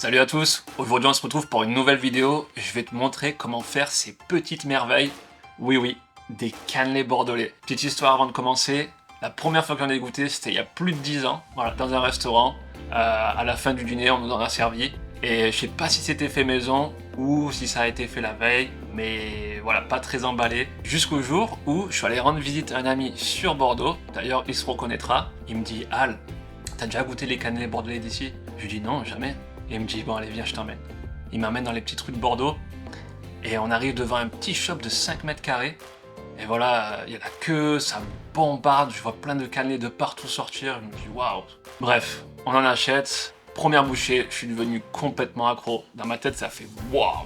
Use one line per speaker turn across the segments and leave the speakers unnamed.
Salut à tous, aujourd'hui on se retrouve pour une nouvelle vidéo. Je vais te montrer comment faire ces petites merveilles. Oui, des cannelés bordelais. Petite histoire avant de commencer, la première fois que j'en ai goûté c'était il y a plus de 10 ans, voilà, dans un restaurant. À la fin du dîner on nous en a servi. Et je sais pas si c'était fait maison ou si ça a été fait la veille, mais voilà, pas très emballé. Jusqu'au jour où je suis allé rendre visite à un ami sur Bordeaux, d'ailleurs il se reconnaîtra. Il me dit: Al, t'as déjà goûté les cannelés bordelais d'ici? Je lui dis non, jamais. Et il me dit: bon allez viens, je t'emmène. Il m'emmène dans les petites rues de Bordeaux et on arrive devant un petit shop de 5 mètres carrés. Et voilà, il y a la queue, ça bombarde, je vois plein de cannelés de partout sortir. Je me dis waouh. Bref, on en achète. Première bouchée, je suis devenu complètement accro. Dans ma tête, ça fait waouh.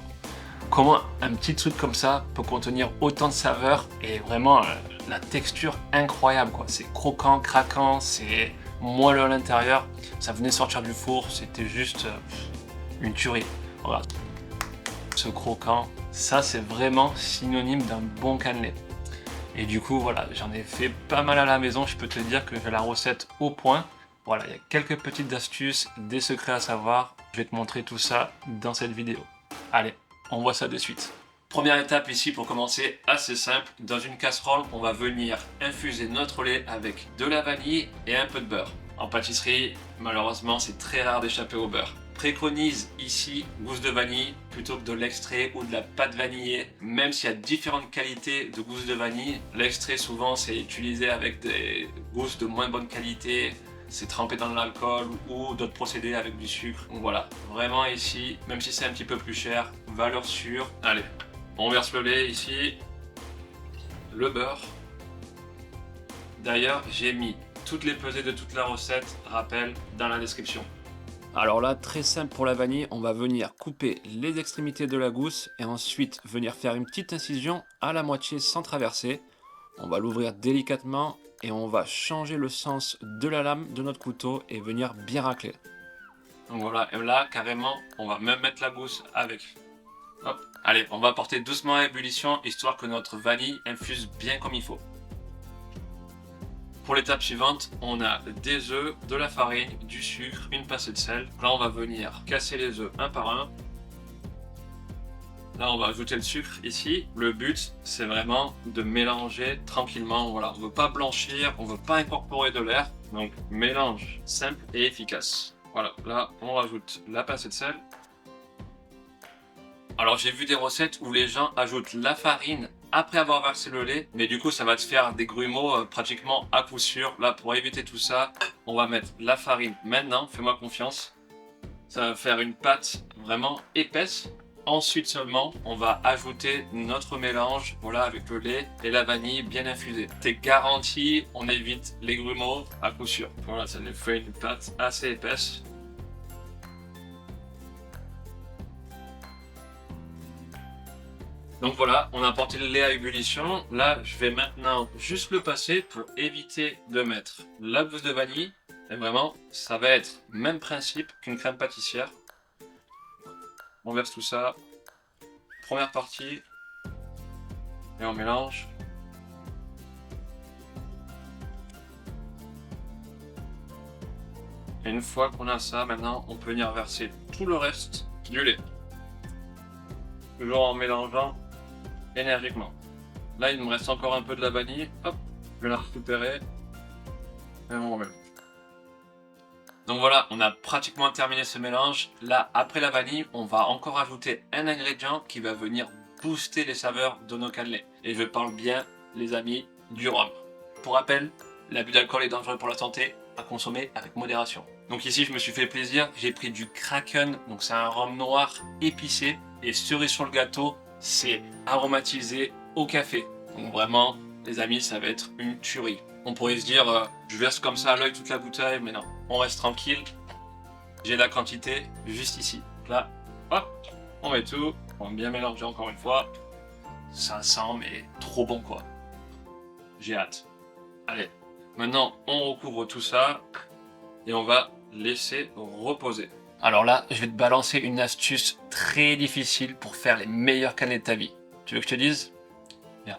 Comment un petit truc comme ça peut contenir autant de saveurs et vraiment la texture incroyable quoi. C'est croquant, craquant, c'est moelleux à l'intérieur. Ça venait sortir du four, c'était juste une tuerie. Regarde, ce croquant, ça c'est vraiment synonyme d'un bon cannelé. Et du coup voilà, j'en ai fait pas mal à la maison, je peux te dire que j'ai la recette au point. Voilà, il y a quelques petites astuces, des secrets à savoir. Je vais te montrer tout ça dans cette vidéo. Allez, on voit ça de suite. Première étape ici pour commencer, assez simple. Dans une casserole, on va venir infuser notre lait avec de la vanille et un peu de beurre. En pâtisserie, malheureusement, c'est très rare d'échapper au beurre. Préconise ici gousse de vanille plutôt que de l'extrait ou de la pâte vanillée. Même s'il y a différentes qualités de gousse de vanille, l'extrait souvent c'est utilisé avec des gousses de moins bonne qualité. C'est trempé dans de l'alcool ou d'autres procédés avec du sucre. Donc voilà, vraiment ici, même si c'est un petit peu plus cher, valeur sûre. Allez, on verse le lait ici, le beurre. D'ailleurs, j'ai mis toutes les pesées de toute la recette, rappel, dans la description. Alors là, très simple pour la vanille, on va venir couper les extrémités de la gousse et ensuite venir faire une petite incision à la moitié sans traverser. On va l'ouvrir délicatement et on va changer le sens de la lame de notre couteau et venir bien racler. Donc voilà, et là carrément, on va même mettre la gousse avec. Hop. Allez, on va porter doucement à ébullition histoire que notre vanille infuse bien comme il faut. Pour l'étape suivante, on a des œufs, de la farine, du sucre, une pincée de sel. Là, on va venir casser les œufs un par un. Là, on va ajouter le sucre ici. Le but, c'est vraiment de mélanger tranquillement. Voilà, on ne veut pas blanchir, on ne veut pas incorporer de l'air. Donc, mélange simple et efficace. Voilà, là, on rajoute la pincée de sel. Alors, j'ai vu des recettes où les gens ajoutent la farine après avoir versé le lait. Mais du coup, ça va te faire des grumeaux pratiquement à coup sûr. Là, pour éviter tout ça, on va mettre la farine maintenant. Fais-moi confiance. Ça va faire une pâte vraiment épaisse. Ensuite seulement, on va ajouter notre mélange, voilà, avec le lait et la vanille bien infusée. C'est garanti, on évite les grumeaux à coup sûr. Voilà, ça nous fait une pâte assez épaisse. Donc voilà, on a porté le lait à ébullition. Là, je vais maintenant juste le passer pour éviter de mettre la gousse de vanille. Et vraiment, ça va être le même principe qu'une crème pâtissière. On verse tout ça. Première partie. Et on mélange. Et une fois qu'on a ça, maintenant, on peut venir verser tout le reste du lait. Toujours en mélangeant énergiquement. Là, il me reste encore un peu de la vanille. Hop, je vais la récupérer. Et on remet. Donc voilà, on a pratiquement terminé ce mélange. Là, après la vanille, on va encore ajouter un ingrédient qui va venir booster les saveurs de nos cannelés. Et je parle bien, les amis, du rhum. Pour rappel, l'abus d'alcool est dangereux pour la santé, à consommer avec modération. Donc ici, je me suis fait plaisir, j'ai pris du Kraken, donc c'est un rhum noir épicé. Et cerise sur le gâteau, c'est aromatisé au café. Donc vraiment, les amis, ça va être une tuerie. On pourrait se dire, je verse comme ça à l'œil toute la bouteille, mais non, on reste tranquille. J'ai la quantité juste ici. Là, hop, on met tout, on va bien mélanger encore une fois. Ça sent mais trop bon quoi. J'ai hâte. Allez, maintenant on recouvre tout ça et on va laisser reposer. Alors là, je vais te balancer une astuce très difficile pour faire les meilleurs cannelés de ta vie. Tu veux que je te dise? Viens.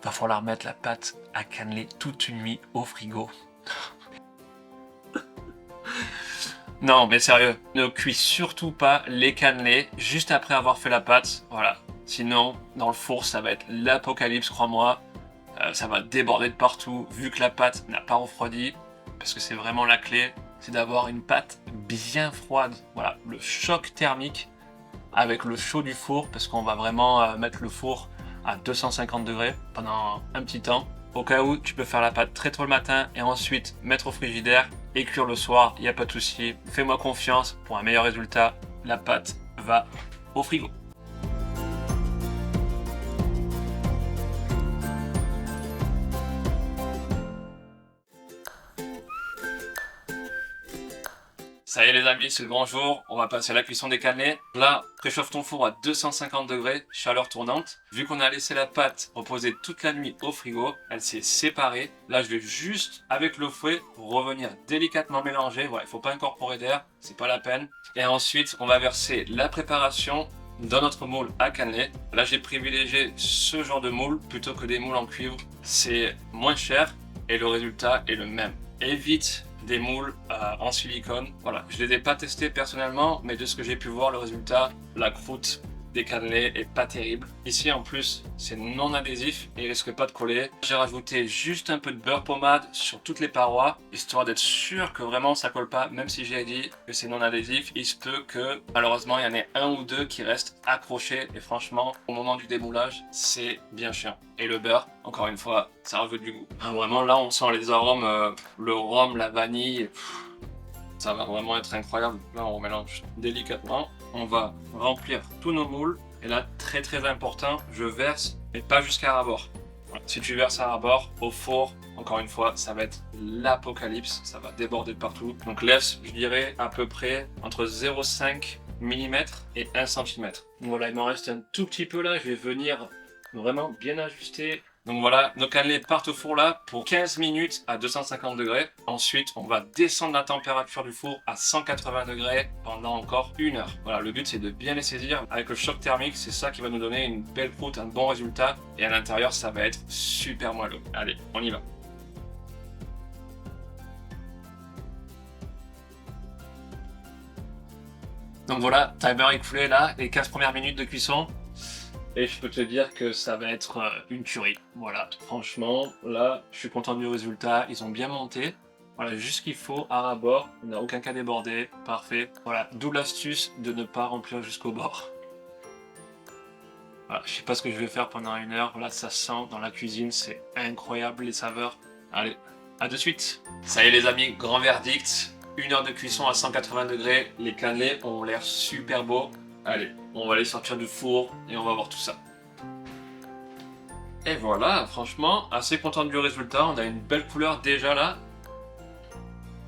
Va falloir mettre la pâte à cannelé toute une nuit au frigo. Non, mais sérieux, ne cuis surtout pas les cannelés juste après avoir fait la pâte, voilà. Sinon, dans le four, ça va être l'apocalypse, crois-moi. Ça va déborder de partout, vu que la pâte n'a pas refroidi, parce que c'est vraiment la clé, c'est d'avoir une pâte bien froide. Voilà, le choc thermique avec le chaud du four, parce qu'on va vraiment mettre le four à 250 degrés pendant un petit temps. Au cas où, tu peux faire la pâte très tôt le matin et ensuite mettre au frigidaire et cuire le soir, il n'y a pas de souci. Fais-moi confiance, pour un meilleur résultat, la pâte va au frigo. Ça y est les amis, c'est le grand jour, on va passer à la cuisson des cannelés. Là, préchauffe ton four à 250 degrés, chaleur tournante. Vu qu'on a laissé la pâte reposer toute la nuit au frigo, elle s'est séparée. Là, je vais juste, avec le fouet, revenir délicatement mélanger. Voilà, il ne faut pas incorporer d'air, c'est pas la peine. Et ensuite, on va verser la préparation dans notre moule à cannelés. Là, j'ai privilégié ce genre de moule plutôt que des moules en cuivre. C'est moins cher et le résultat est le même. Évite des moules en silicone. Voilà, je les ai pas testés personnellement, mais de ce que j'ai pu voir, le résultat, la croûte des cannelés est pas terrible. Ici en plus, c'est non adhésif et il risque pas de coller. J'ai rajouté juste un peu de beurre pommade sur toutes les parois, histoire d'être sûr que vraiment ça colle pas, même si j'ai dit que c'est non adhésif, il se peut que malheureusement il y en ait un ou deux qui restent accrochés et franchement, au moment du démoulage, c'est bien chiant. Et le beurre, encore une fois, ça rajoute du goût. Ah, vraiment là on sent les arômes, le rhum, la vanille, ça va vraiment être incroyable. Là on mélange délicatement. On va remplir tous nos moules. Et là, très important, je verse, mais pas jusqu'à ras-bord. Voilà. Si tu verses à ras-bord, au four, encore une fois, ça va être l'apocalypse. Ça va déborder de partout. Donc laisse, je dirais, à peu près entre 0,5 mm et 1 cm. Donc voilà, il m'en reste un tout petit peu là. Je vais venir vraiment bien ajuster. Donc voilà, nos cannelés partent au four là pour 15 minutes à 250 degrés. Ensuite, on va descendre la température du four à 180 degrés pendant encore 1 heure. Voilà, le but c'est de bien les saisir. Avec le choc thermique, c'est ça qui va nous donner une belle croûte, un bon résultat. Et à l'intérieur, ça va être super moelleux. Allez, on y va. Donc voilà, timer écoulé là, les 15 premières minutes de cuisson. Et je peux te dire que ça va être une tuerie. Voilà, franchement, là, je suis content du résultat. Ils ont bien monté. Voilà, juste ce qu'il faut à ras-bord. Il n'a aucun cas débordé. Parfait. Voilà, double astuce de ne pas remplir jusqu'au bord. Voilà, je sais pas ce que je vais faire pendant 1 heure. Voilà, ça sent dans la cuisine. C'est incroyable les saveurs. Allez, à de suite. Ça y est les amis, grand verdict. 1 heure de cuisson à 180 degrés. Les cannelés ont l'air super beaux. Allez, on va les sortir du four et on va voir tout ça. Et voilà, franchement, assez content du résultat. On a une belle couleur déjà là.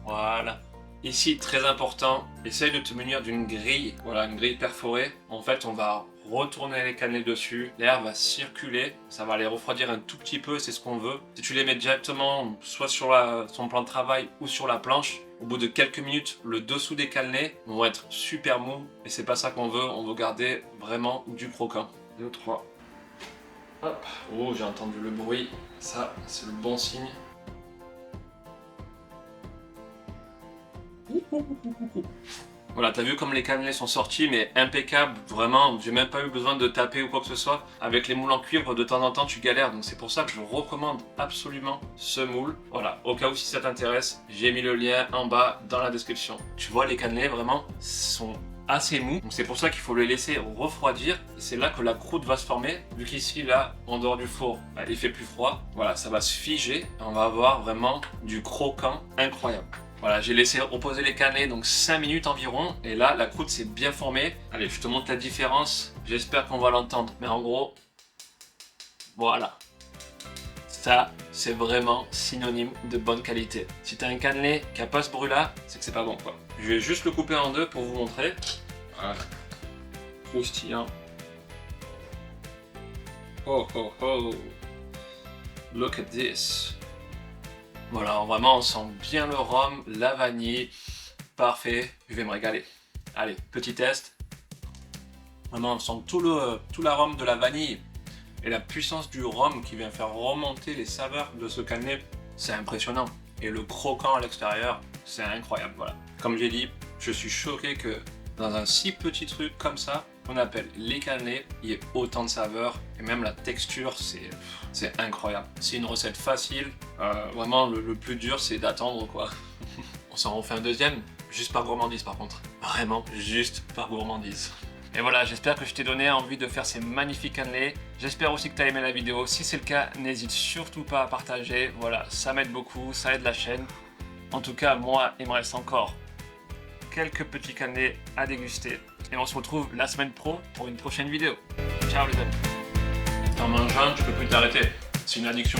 Voilà. Ici, très important, essaye de te munir d'une grille. Voilà, une grille perforée. En fait, on va retourner les cannelés dessus. L'air va circuler. Ça va les refroidir un tout petit peu, c'est ce qu'on veut. Si tu les mets directement, soit sur son plan de travail ou sur la planche, au bout de quelques minutes, le dessous des cannelés vont être super mous. Et c'est pas ça qu'on veut. On veut garder vraiment du croquant. 2, 3. Hop. Oh, j'ai entendu le bruit. Ça, c'est le bon signe. Voilà, t'as vu comme les cannelés sont sortis, mais impeccables, vraiment, j'ai même pas eu besoin de taper ou quoi que ce soit. Avec les moules en cuivre, de temps en temps, tu galères, donc c'est pour ça que je recommande absolument ce moule. Voilà, au cas où si ça t'intéresse, j'ai mis le lien en bas dans la description. Tu vois, les cannelés, vraiment, sont assez mous, donc c'est pour ça qu'il faut les laisser refroidir. C'est là que la croûte va se former, vu qu'ici, là, en dehors du four, bah, il fait plus froid. Voilà, ça va se figer, et on va avoir vraiment du croquant incroyable. Voilà, j'ai laissé reposer les cannelés donc 5 minutes environ et là la croûte s'est bien formée. Allez, je te montre la différence, j'espère qu'on va l'entendre. Mais en gros, voilà. Ça, c'est vraiment synonyme de bonne qualité. Si t'as un cannelé qui a pas ce bruit là, c'est que c'est pas bon quoi. Je vais juste le couper en deux pour vous montrer. Voilà. Croustillant. Oh oh oh. Look at this. Voilà, vraiment on sent bien le rhum, la vanille, parfait, je vais me régaler. Allez, petit test. Vraiment on sent tout l'arôme de la vanille et la puissance du rhum qui vient faire remonter les saveurs de ce cannelé. C'est impressionnant. Et le croquant à l'extérieur, c'est incroyable, voilà. Comme j'ai dit, Je suis choqué que dans un si petit truc comme ça, qu'on appelle les cannelés, il y ait autant de saveurs et même la texture, c'est incroyable. C'est une recette facile, vraiment le plus dur c'est d'attendre quoi. On s'en refait un deuxième, juste par gourmandise par contre. Vraiment, juste par gourmandise. Et voilà, j'espère que je t'ai donné envie de faire ces magnifiques cannelés. J'espère aussi que tu as aimé la vidéo. Si c'est le cas, n'hésite surtout pas à partager. Voilà, ça m'aide beaucoup, ça aide la chaîne. En tout cas, moi, il me reste encore quelques petits cannelés à déguster. Et on se retrouve la semaine pro pour une prochaine vidéo. Ciao les amis. T'en manges un, tu peux plus t'arrêter. C'est une addiction.